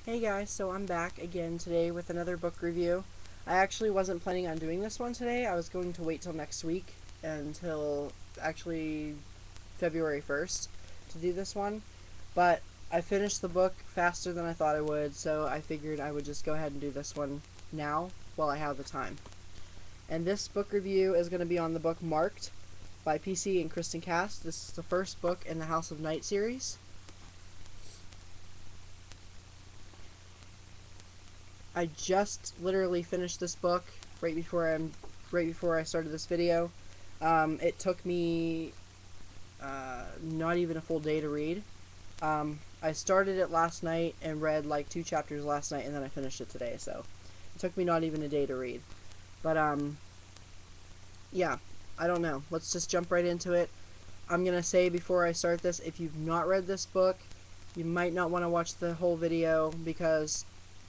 Hey guys, so I'm back again today with another book review. I actually wasn't planning on doing this one today. I was going to wait till next week until actually February 1st to do this one. But I finished the book faster than I thought I would, so I figured I would just go ahead and do this one now while I have the time. And this book review is going to be on the book Marked by PC and Kristin Cast. This is the first book in the House of Night series. I just literally finished this book right before I started this video. It took me not even a full day to read. I started it last night and read like 2 chapters last night, and then I finished it today. So it took me not even a day to read. But yeah, I don't know. Let's just jump right into it. I'm gonna say before I start this, if you've not read this book, you might not want to watch the whole video because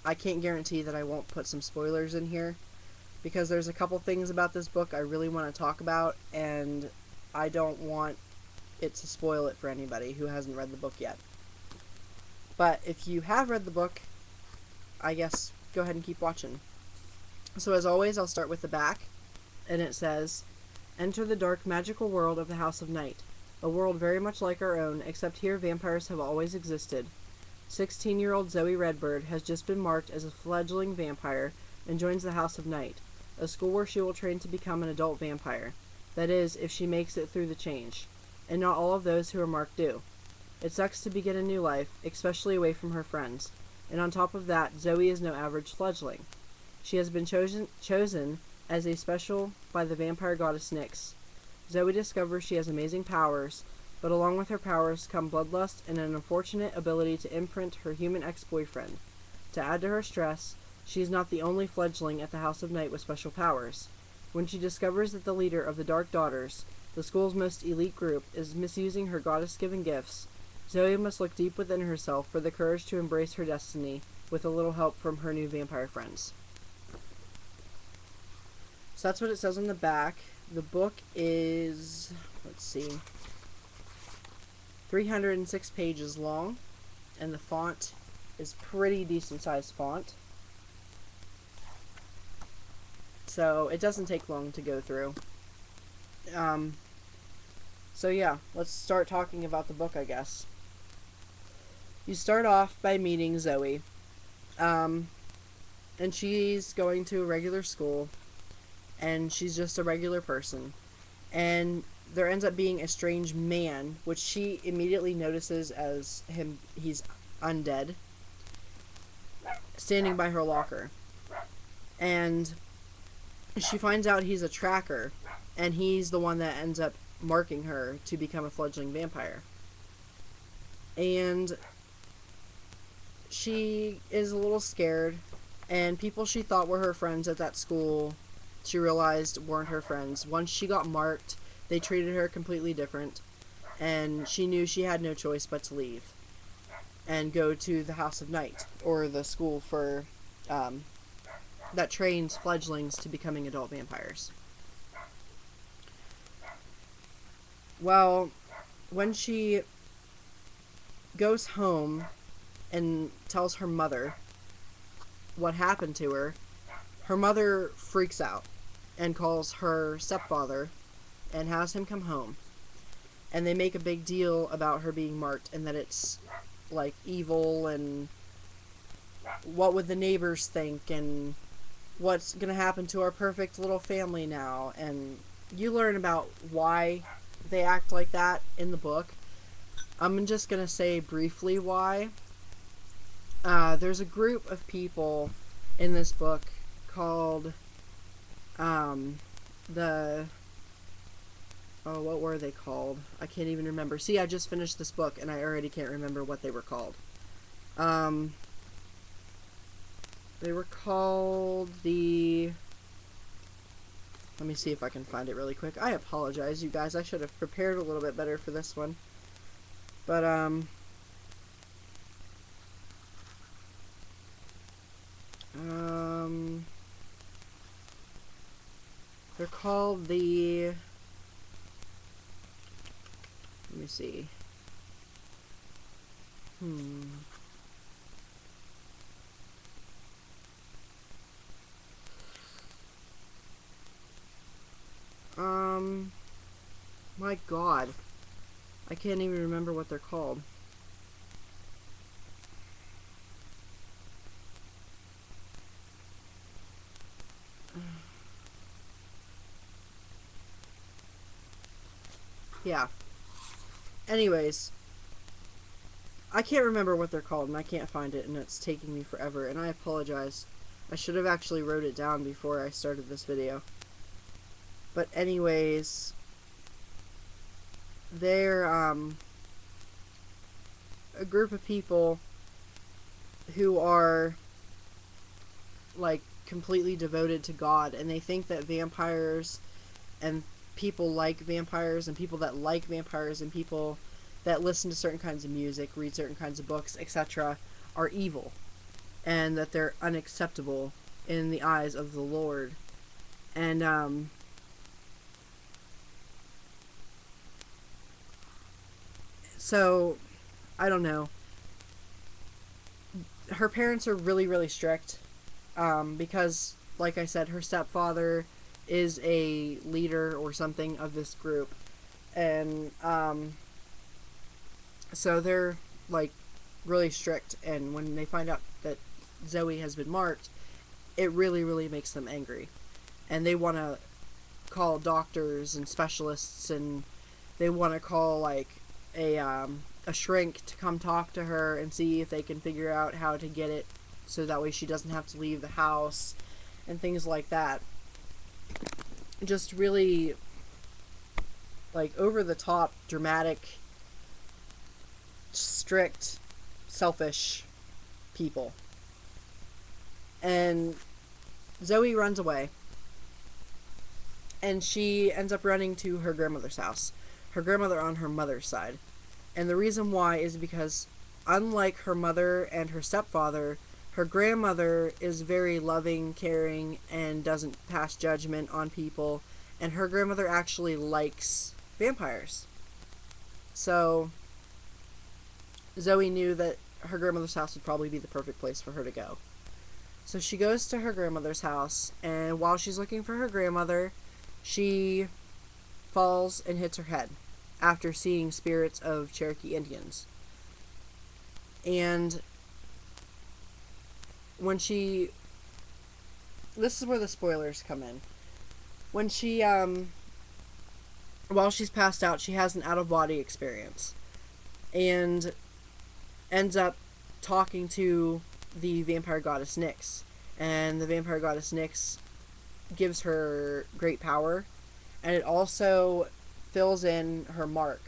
I can't guarantee that I won't put some spoilers in here, because there's a couple things about this book I really want to talk about, and I don't want it to spoil it for anybody who hasn't read the book yet. But if you have read the book, I guess go ahead and keep watching. So as always, I'll start with the back, and it says, "Enter the dark, magical world of the House of Night, a world very much like our own, except here vampires have always existed. 16-year-old Zoe Redbird has just been marked as a fledgling vampire and joins the House of Night, a school where she will train to become an adult vampire. That is, if she makes it through the change. And not all of those who are marked do. It sucks to begin a new life, especially away from her friends. And on top of that, Zoe is no average fledgling. She has been chosen as a special by the vampire goddess Nyx. Zoe discovers she has amazing powers, but along with her powers come bloodlust and an unfortunate ability to imprint her human ex-boyfriend. To add to her stress, she is not the only fledgling at the House of Night with special powers. When she discovers that the leader of the Dark Daughters, the school's most elite group, is misusing her goddess-given gifts, Zoe must look deep within herself for the courage to embrace her destiny with a little help from her new vampire friends." So that's what it says on the back. The book is, let's see, 306 pages long, and the font is pretty decent sized font. So it doesn't take long to go through. So yeah, let's start talking about the book, I guess. You start off by meeting Zoe. And she's going to a regular school, and she's just a regular person. And there ends up being a strange man, which she immediately notices as him, he's undead, standing by her locker. And she finds out he's a tracker, and he's the one that ends up marking her to become a fledgling vampire. And she is a little scared, and people she thought were her friends at that school, she realized weren't her friends. Once she got marked, they treated her completely different, and she knew she had no choice but to leave and go to the House of Night, or the school for that trains fledglings to becoming adult vampires. Well, when she goes home and tells her mother what happened to her, her mother freaks out and calls her stepfather and has him come home. And they make a big deal about her being marked and that it's like evil, and what would the neighbors think, and what's gonna happen to our perfect little family now. And you learn about why they act like that in the book. I'm just gonna say briefly why. There's a group of people in this book called what were they called? I can't even remember. See, I just finished this book and I already can't remember what they were called. They were called the... Let me see if I can find it really quick. I apologize, you guys. I should have prepared a little bit better for this one. But, they're called the... Let me see. my god. I can't even remember what they're called. Yeah. Anyways, I can't remember what they're called, and I can't find it, and it's taking me forever, and I apologize. I should have actually wrote it down before I started this video. But anyways, they're, a group of people who are, like, completely devoted to God, and they think that vampires and people like vampires and people that like vampires and people that listen to certain kinds of music, read certain kinds of books, etc., are evil, and that they're unacceptable in the eyes of the Lord. And so I don't know. Her parents are really, really strict, because, like I said, her stepfather is a leader or something of this group, and so they're, like, really strict, and when they find out that Zoe has been marked, it really, really makes them angry, and they want to call doctors and specialists, and they want to call, like, a shrink to come talk to her and see if they can figure out how to get it so that way she doesn't have to leave the house and things like that. Just really, like, over the top, dramatic, strict, selfish people. And Zoe runs away, and she ends up running to her grandmother's house. Her grandmother on her mother's side. And the reason why is because, unlike her mother and her stepfather, her grandmother is very loving, caring, and doesn't pass judgment on people. And her grandmother actually likes vampires. So Zoe knew that her grandmother's house would probably be the perfect place for her to go. So she goes to her grandmother's house, and while she's looking for her grandmother, she falls and hits her head after seeing spirits of Cherokee Indians. And when she... This is where the spoilers come in. When she, while she's passed out, she has an out-of-body experience. And ends up talking to the vampire goddess Nyx. And the vampire goddess Nyx gives her great power. And it also fills in her mark,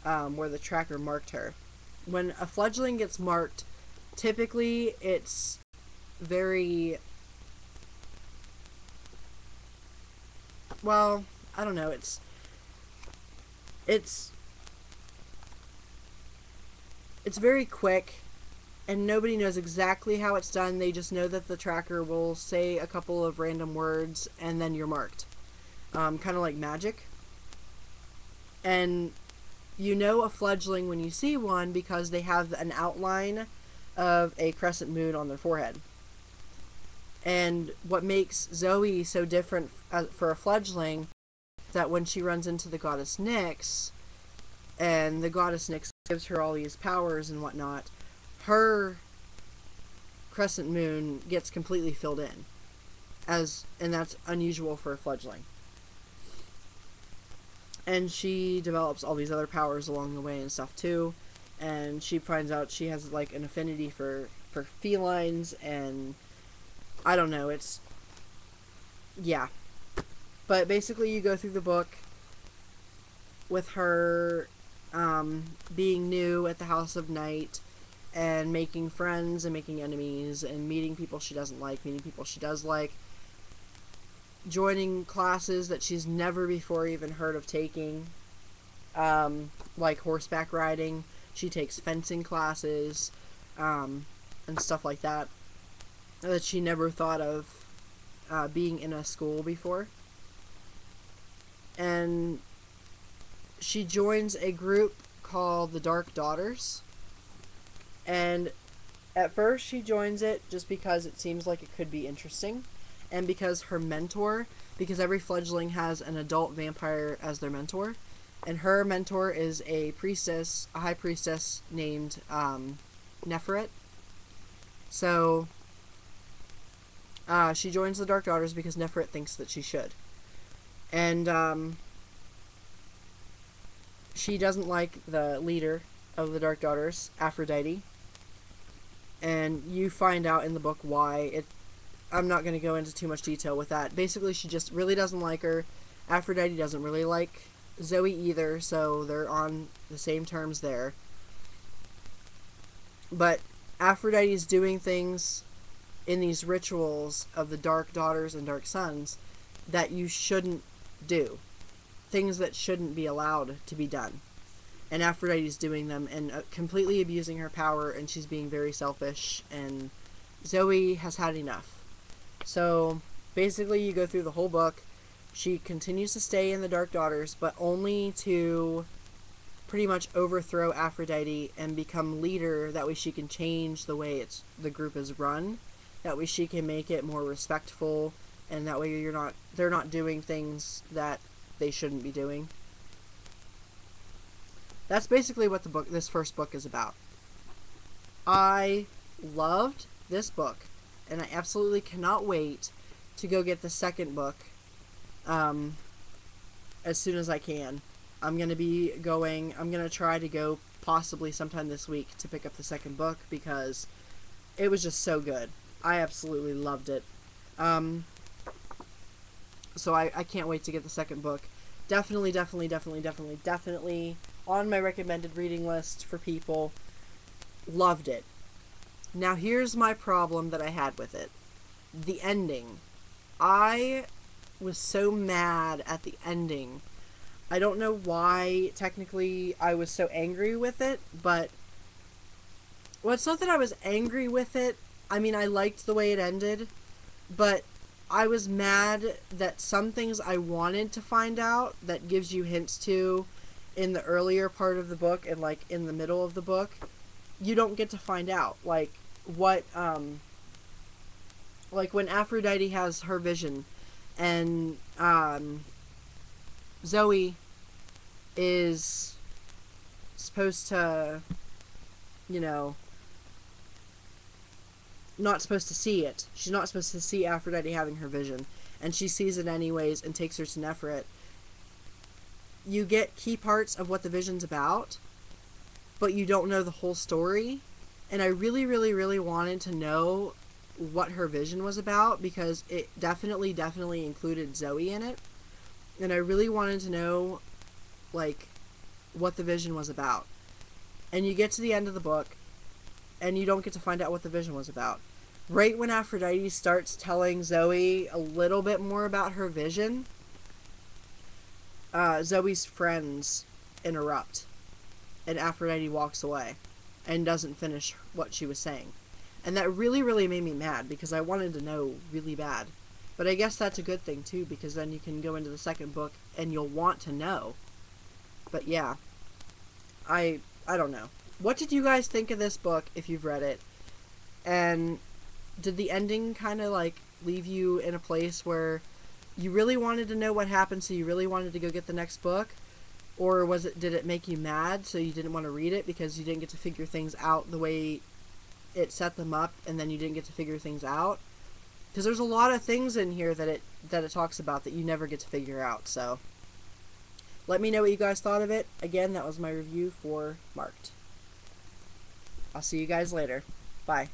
where the tracker marked her. When a fledgling gets marked, typically it's very... Well, I don't know, it's very quick, and nobody knows exactly how it's done. They just know that the tracker will say a couple of random words, and then you're marked. Kind of like magic. And you know a fledgling when you see one because they have an outline of a crescent moon on their forehead. And what makes Zoe so different for a fledgling is that when she runs into the goddess Nyx, and the goddess Nyx gives her all these powers and whatnot, her crescent moon gets completely filled in, and that's unusual for a fledgling. And she develops all these other powers along the way and stuff too, and she finds out she has, like, an affinity for felines, and I don't know, it's... yeah. But basically you go through the book with her being new at the House of Night, and making friends and making enemies, and meeting people she doesn't like, meeting people she does like, joining classes that she's never before even heard of taking, like horseback riding. She takes fencing classes, and stuff like that she never thought of being in a school before. And she joins a group called the Dark Daughters. And at first she joins it just because it seems like it could be interesting, and because her mentor, because every fledgling has an adult vampire as their mentor, and her mentor is a priestess, a high priestess named Neferet. So she joins the Dark Daughters because Neferet thinks that she should. And she doesn't like the leader of the Dark Daughters, Aphrodite. And you find out in the book why. I'm not going to go into too much detail with that. Basically, she just really doesn't like her. Aphrodite doesn't really like Zoe either, so they're on the same terms there. But Aphrodite is doing things in these rituals of the Dark Daughters and Dark Sons that you shouldn't do. Things that shouldn't be allowed to be done. And Aphrodite's doing them and completely abusing her power, and she's being very selfish, and Zoe has had enough. So basically you go through the whole book. She continues to stay in the Dark Daughters, but only to pretty much overthrow Aphrodite and become leader. That way she can change the way the group is run. That way she can make it more respectful, and that way they're not doing things that they shouldn't be doing. That's basically what this first book is about. I loved this book, and I absolutely cannot wait to go get the second book as soon as I can. I'm going to try to go possibly sometime this week to pick up the second book because it was just so good. I absolutely loved it. So I can't wait to get the second book. Definitely on my recommended reading list for people. Loved it. Now here's my problem that I had with it. The ending. I was so mad at the ending. I don't know why technically I was so angry with it, but well, it's not that I was angry with it. I mean, I liked the way it ended, but I was mad that some things I wanted to find out that gives you hints to in the earlier part of the book and like in the middle of the book, you don't get to find out. Like what like when Aphrodite has her vision and Zoe is supposed to, you know, not supposed to see it. She's not supposed to see Aphrodite having her vision, and she sees it anyways and takes her to Neferet. You get key parts of what the vision's about, but you don't know the whole story. And I really wanted to know what her vision was about because it definitely included Zoe in it. And I really wanted to know, like, what the vision was about. And you get to the end of the book, and you don't get to find out what the vision was about. Right when Aphrodite starts telling Zoe a little bit more about her vision, Zoe's friends interrupt, and Aphrodite walks away and doesn't finish what she was saying. And that really made me mad because I wanted to know really bad. But I guess that's a good thing too, because then you can go into the second book and you'll want to know. But yeah, I don't know. What did you guys think of this book if you've read it? And did the ending kind of like leave you in a place where you really wanted to know what happened, so you really wanted to go get the next book? Or did it make you mad so you didn't want to read it because you didn't get to figure things out the way it set them up, and then you didn't get to figure things out? Because there's a lot of things in here that it talks about that you never get to figure out. So let me know what you guys thought of it. Again, that was my review for Marked. I'll see you guys later. Bye.